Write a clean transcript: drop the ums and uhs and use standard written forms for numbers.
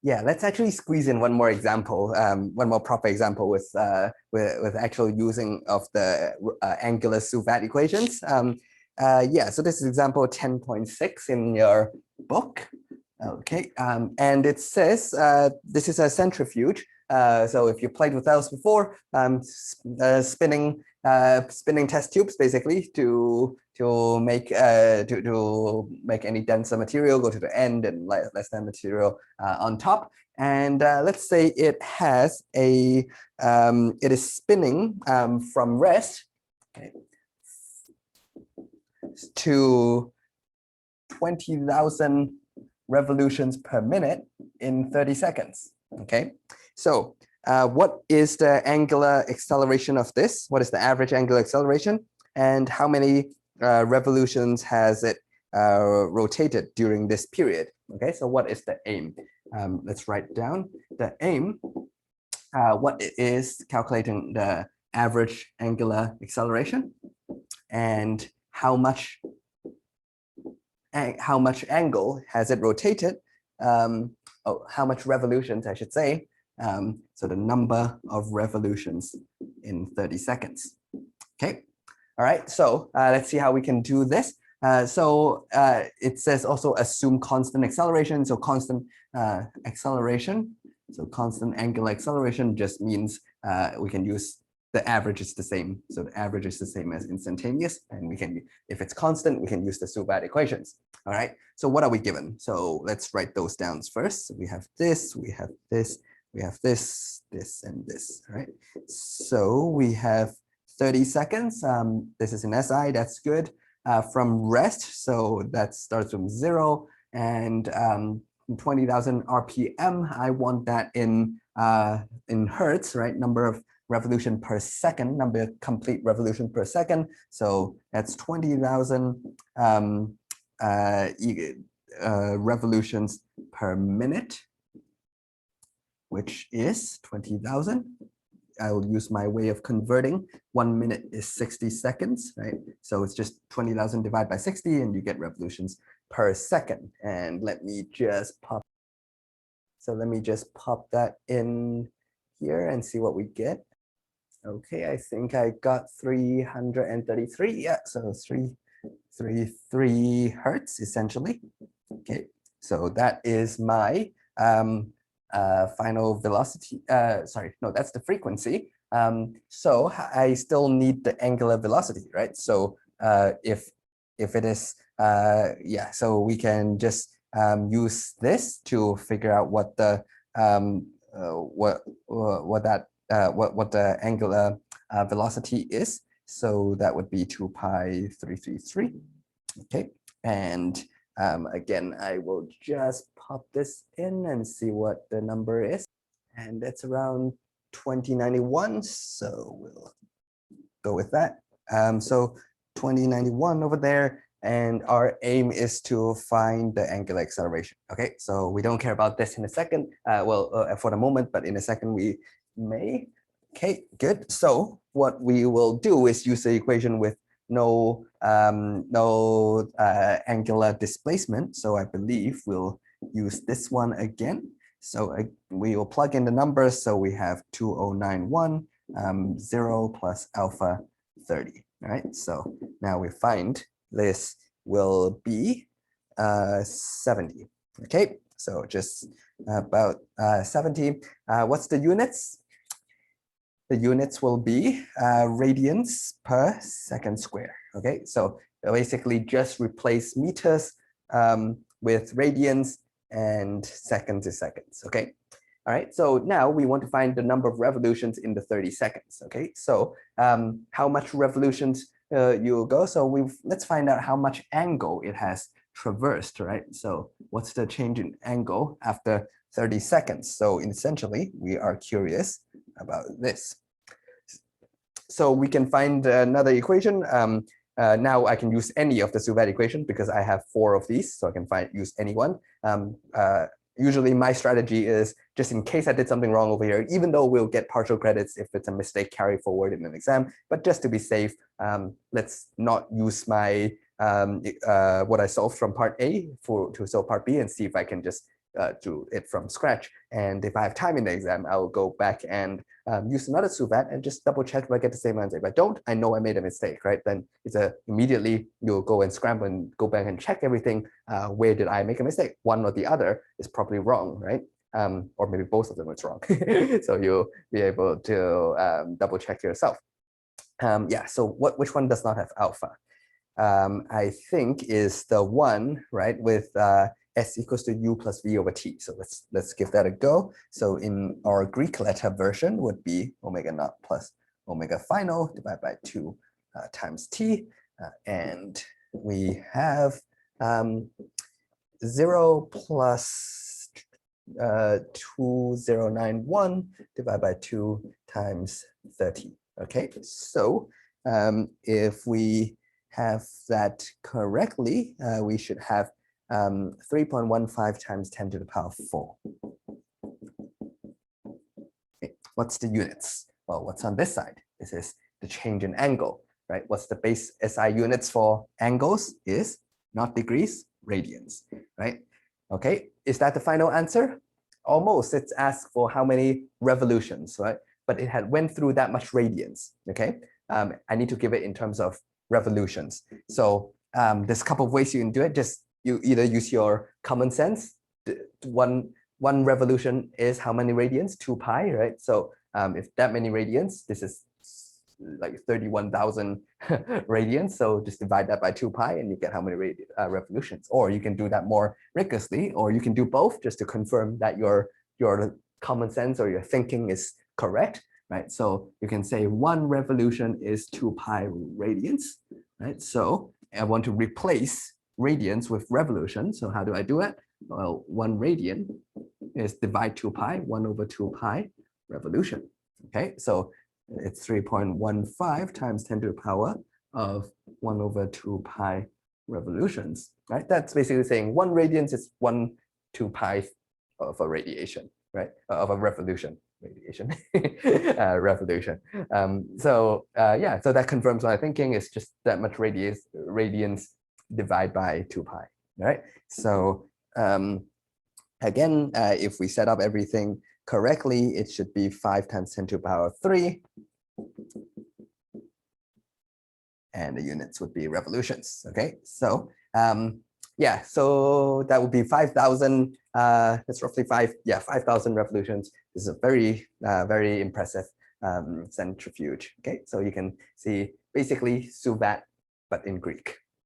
Yeah, let's actually squeeze in one more example, one more proper example with actual using of the angular SUVAT equations. Yeah, so this is example 10.6 in your book. Okay, and it says this is a centrifuge. So if you played with those before, spinning test tubes basically to make any denser material go to the end and less dense material on top. And let's say it has a it is spinning from rest, okay, to 20,000 revolutions per minute in 30 seconds. Okay, so what is the angular acceleration of this? What is the average angular acceleration? And how many revolutions has it rotated during this period? Okay, so what is the aim? Let's write down the aim. What it is calculating the average angular acceleration and how much angle has it rotated? How much revolutions, I should say. So the number of revolutions in 30 seconds. Okay. All right. So let's see how we can do this. It says also assume constant acceleration. So constant acceleration. So constant angular acceleration just means we can use the average is the same. So the average is the same as instantaneous. And we can, if it's constant, we can use the SUVAT equations. All right. So what are we given? So let's write those down first. So we have this, we have this, we have this, this, and this. All right. So we have 30 seconds. This is in SI. That's good. From rest. So that starts from 0 and 20,000 RPM. I want that in hertz, right? Number of revolution per second, number of complete revolution per second. So that's 20,000 revolutions per minute, which is 20,000. I will use my way of converting. 1 minute is 60 seconds, right? So it's just 20,000 divided by 60 and you get revolutions per second. And let me just pop. So let me just pop that in here and see what we get. Okay, I think I got 333. Yeah, so 333 hertz essentially. Okay, so that is my final velocity. Sorry, no, that's the frequency. So I still need the angular velocity, right? So if it is, yeah, so we can just use this to figure out what the what the angular velocity is. So that would be 2 pi 333. Okay, and again, I will just pop this in and see what the number is. And that's around 2091. So we'll go with that. So 2091 over there. And our aim is to find the angular acceleration. Okay, so we don't care about this in a second. For the moment, but in a second we may. Okay, good. So what we will do is use the equation with no angular displacement. So I believe we'll use this one again. So we will plug in the numbers. So we have 2091, 0 plus alpha 30. All right. So now we find this will be 70. Okay. So just about 70. What's the units? The units will be radians per second square. Okay, so basically just replace meters with radians and seconds is seconds. Okay, all right. So now we want to find the number of revolutions in the 30 seconds. Okay, so how much revolutions you'll go? So let's find out how much angle it has traversed. Right. So what's the change in angle after 30 seconds? So essentially, we are curious about this. So we can find another equation. Now I can use any of the SUVAT equation because I have 4 of these, so I can use any one. Usually my strategy is just in case I did something wrong over here, even though we'll get partial credits if it's a mistake carry forward in an exam, but just to be safe, let's not use my what I solved from part A to solve part B and see if I can just do it from scratch. And if I have time in the exam, I'll go back and use another SUVAT and just double check if I get the same answer. If I don't, I know I made a mistake, right? Then it's immediately you'll go and scramble and go back and check everything. Where did I make a mistake? One or the other is probably wrong, right? Or maybe both of them is wrong. So you'll be able to double check yourself. Yeah, so which one does not have alpha? I think is the one, right, with S equals to U plus V over T. So let's give that a go. So in our Greek letter version would be omega naught plus omega final divided by 2 times T. And we have 0 plus 2091 divided by 2 times 30. Okay, so if we have that correctly, we should have 3.15 times 10 to the power 4. Okay. What's the units? Well, what's on this side? This is the change in angle, right? What's the base SI units for angles is not degrees, radians, right? Okay, is that the final answer? Almost. It's asked for how many revolutions, right? But it had went through that much radians, okay? I need to give it in terms of revolutions. So there's a couple of ways you can do it. Just you either use your common sense. One revolution is how many radians? 2 pi, right? So if that many radians, this is like 31,000 radians. So just divide that by 2 pi and you get how many revolutions. Or you can do that more rigorously, or you can do both just to confirm that your common sense or your thinking is correct, right? So you can say 1 revolution is 2 pi radians, right? So I want to replace radians with revolutions. So how do I do it? Well, 1 radian is divide 2 pi, 1 over 2 pi revolution. Okay, so it's 3.15 times 10 to the power of 1 over 2 pi revolutions, right? That's basically saying 1 radians is 1 2 pi of a radiation, right? Of a revolution. Revolution. So yeah, so that confirms my thinking. It's just that much radians divide by 2 pi, right? So again, if we set up everything correctly, it should be 5 times 10 to the power 3. And the units would be revolutions, okay? So yeah, so that would be 5,000, that's roughly 5,000 revolutions. This is a very, very impressive centrifuge, okay? So you can see basically SUVAT, but in Greek.